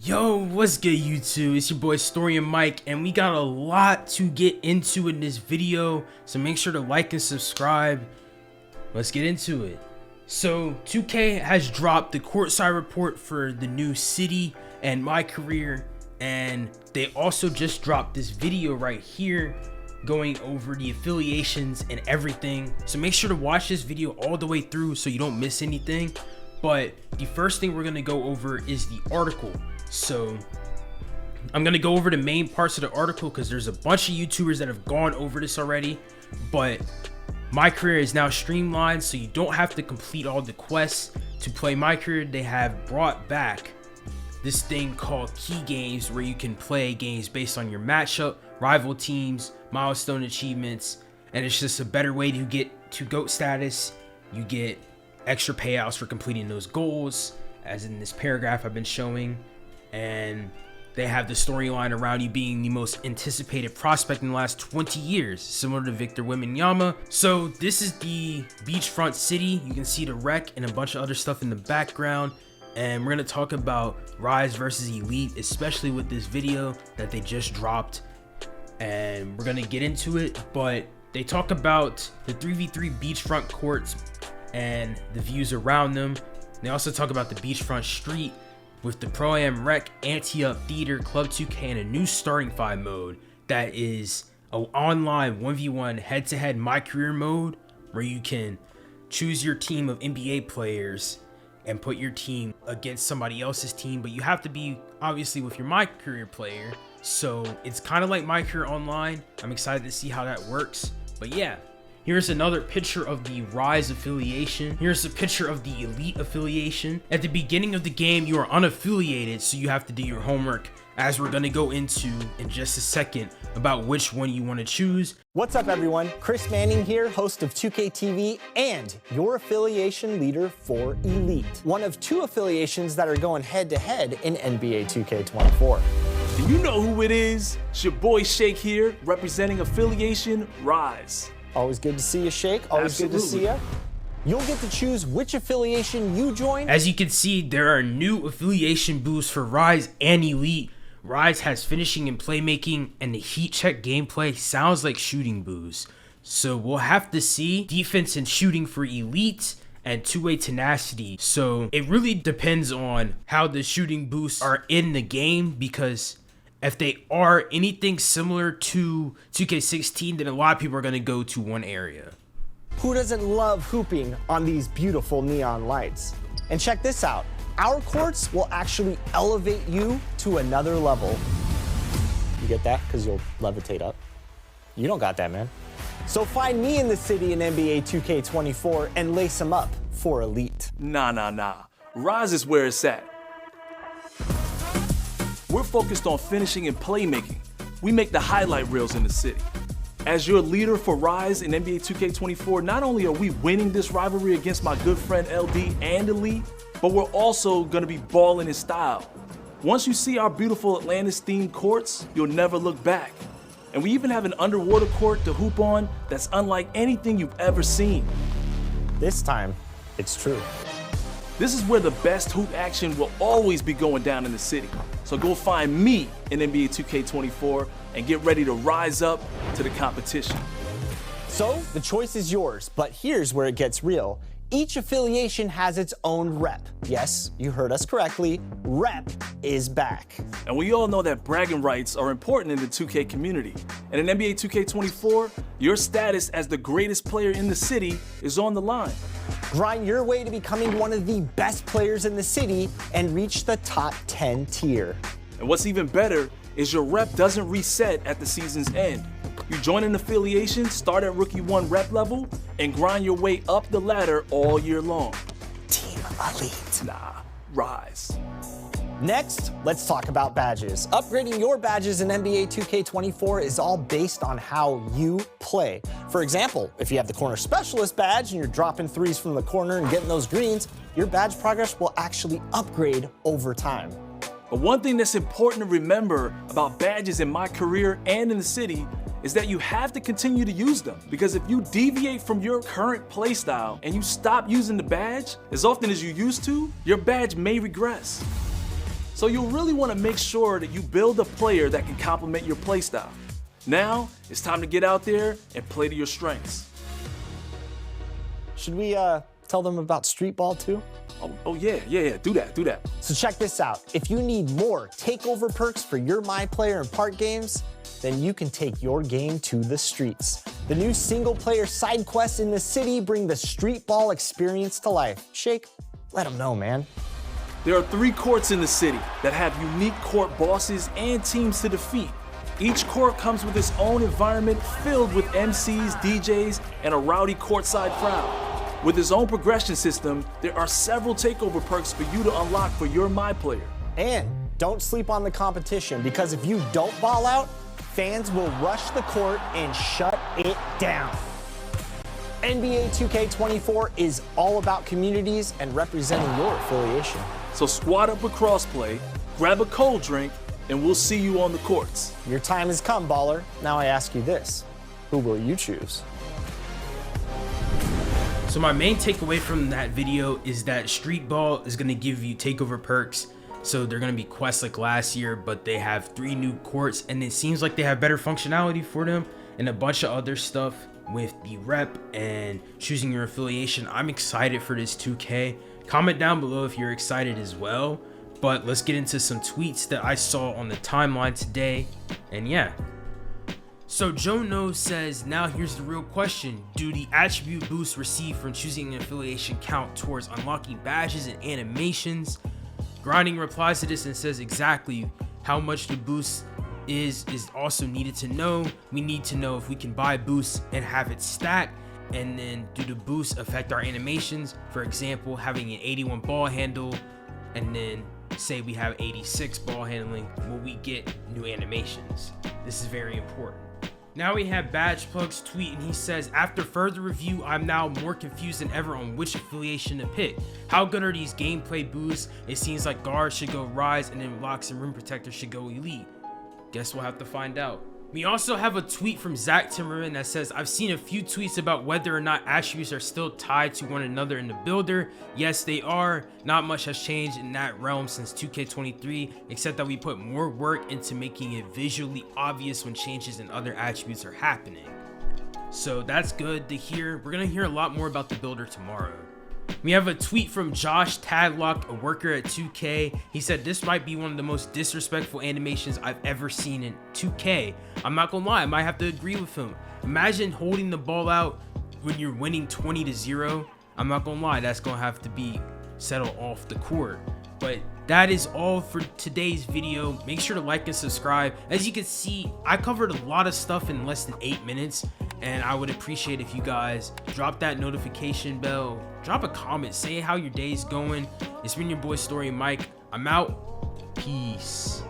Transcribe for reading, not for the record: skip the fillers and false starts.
Yo, what's good YouTube? It's your boy Story and Mike, and we got a lot to get into in this video, so make sure to like and subscribe. Let's get into it. So 2K has dropped the courtside report for the new city and my career, and they also just dropped this video right here going over the affiliations and everything. So make sure to watch this video all the way through so you don't miss anything. But the first thing we're going to go over is the article. So I'm going to go over the main parts of the article because there's a bunch of YouTubers that have gone over this already, but my career is now streamlined, so you don't have to complete all the quests to play my career. They have brought back this thing called key games where you can play games based on your matchup, rival teams, milestone achievements, and it's just a better way to get to GOAT status. You get extra payouts for completing those goals, as in this paragraph I've been showing, and they have the storyline around you being the most anticipated prospect in the last 20 years, similar to Victor Wembanyama. So this is the beachfront city. You can see the wreck and a bunch of other stuff in the background, and we're going to talk about Rise versus Elite, especially with this video that they just dropped, and we're going to get into it. But they talk about the 3v3 beachfront courts and the views around them. They also talk about the beachfront street with the Pro-Am Rec, Anti-Up Theater, Club 2K, and a new starting five mode that is an online 1v1 head-to-head My Career mode where you can choose your team of NBA players and put your team against somebody else's team, but you have to be obviously with your My Career player. So it's kind of like My Career Online. I'm excited to see how that works. But yeah, here's another picture of the Rise affiliation. Here's a picture of the Elite affiliation. At the beginning of the game, you are unaffiliated, so you have to do your homework, as we're gonna go into in just a second about which one you want to choose. What's up everyone? Chris Manning here, host of 2K TV and your affiliation leader for Elite. One of two affiliations that are going head to head in NBA 2K24. And you know who it is. It's your boy Shake here, representing affiliation Rise. Always good to see you, Shake. Always Absolutely. good to see you. You'll get to choose which affiliation you join. As you can see, there are new affiliation boosts for Rise and Elite. Rise has finishing and playmaking, and the heat check gameplay sounds like shooting boosts. So we'll have to see defense and shooting for Elite and two-way tenacity. So it really depends on how the shooting boosts are in the game, because if they are anything similar to 2K16, then a lot of people are going to go to one area. Who doesn't love hooping on these beautiful neon lights? And check this out. Our courts will actually elevate you to another level. You get that? Because you'll levitate up. You don't got that, man. So find me in the city in NBA 2K24 and lace them up for Elite. Nah. Rise is where it's at. We're focused on finishing and playmaking. We make the highlight reels in the city. As your leader for Rise in NBA 2K24, not only are we winning this rivalry against my good friend LD and Elite, but we're also gonna be balling in style. Once you see our beautiful Atlantis-themed courts, you'll never look back. And we even have an underwater court to hoop on that's unlike anything you've ever seen. This time, it's true. This is where the best hoop action will always be going down in the city. So go find me in NBA 2K24 and get ready to rise up to the competition. So the choice is yours, but here's where it gets real. Each affiliation has its own rep. Yes, you heard us correctly. Rep is back. And we all know that bragging rights are important in the 2K community. And in NBA 2K24, your status as the greatest player in the city is on the line. Grind your way to becoming one of the best players in the city and reach the top 10 tier. And what's even better is your rep doesn't reset at the season's end. You join an affiliation, start at Rookie 1 rep level, and grind your way up the ladder all year long. Team Elite. Nah, Rise. Next, let's talk about badges. Upgrading your badges in NBA 2K24 is all based on how you play. For example, if you have the corner specialist badge and you're dropping threes from the corner and getting those greens, your badge progress will actually upgrade over time. But one thing that's important to remember about badges in my career and in the city is that you have to continue to use them. Because if you deviate from your current playstyle and you stop using the badge as often as you used to, your badge may regress. So you'll really want to make sure that you build a player that can complement your playstyle. Now, it's time to get out there and play to your strengths. Should we tell them about street ball too? Oh yeah, do that. So check this out. If you need more takeover perks for your My Player and Park games, then you can take your game to the streets. The new single-player side quests in the city bring the street ball experience to life. Shake, let them know, man. There are 3 courts in the city that have unique court bosses and teams to defeat. Each court comes with its own environment filled with MCs, DJs, and a rowdy courtside crowd. With its own progression system, there are several takeover perks for you to unlock for your My Player. And don't sleep on the competition, because if you don't ball out, fans will rush the court and shut it down. NBA 2K24 is all about communities and representing your affiliation. So squad up with crossplay, grab a cold drink, and we'll see you on the courts. Your time has come, baller. Now I ask you this, who will you choose? So my main takeaway from that video is that street ball is going to give you takeover perks. So they're going to be quests like last year, but they have 3 new courts, and it seems like they have better functionality for them and a bunch of other stuff with the rep and choosing your affiliation. I'm excited for this 2K. Comment down below if you're excited as well. But let's get into some tweets that I saw on the timeline today. And yeah. So Joe Knows says, now here's the real question. Do the attribute boosts received from choosing an affiliation count towards unlocking badges and animations? Grinding replies to this and says exactly how much the boost is also needed to know. We need to know if we can buy boosts and have it stacked. And then do the boosts affect our animations? For example, having an 81 ball handle and then say we have 86 ball handling, will we get new animations? This is very important. Now we have Badge Plugs tweet, and he says, after further review, I'm now more confused than ever on which affiliation to pick. How good are these gameplay boosts? It seems like guards should go Rise and then Locks and Rim Protector should go Elite. Guess we'll have to find out. We also have a tweet from Zach Timmerman that says, I've seen a few tweets about whether or not attributes are still tied to one another in the builder. Yes, they are. Not much has changed in that realm since 2K23, except that we put more work into making it visually obvious when changes in other attributes are happening. So that's good to hear. We're going to hear a lot more about the builder tomorrow. We have a tweet from Josh Tadlock, a worker at 2K. He said, this might be one of the most disrespectful animations I've ever seen in 2K. I'm not gonna lie, I might have to agree with him. Imagine holding the ball out when you're winning 20-0. I'm not gonna lie, that's gonna have to be settled off the court. But that is all for today's video. Make sure to like and subscribe. As you can see, I covered a lot of stuff in less than 8 minutes, and I would appreciate if you guys drop that notification bell, drop a comment, say how your day's going. It's been your boy Story Mike. I'm out. Peace.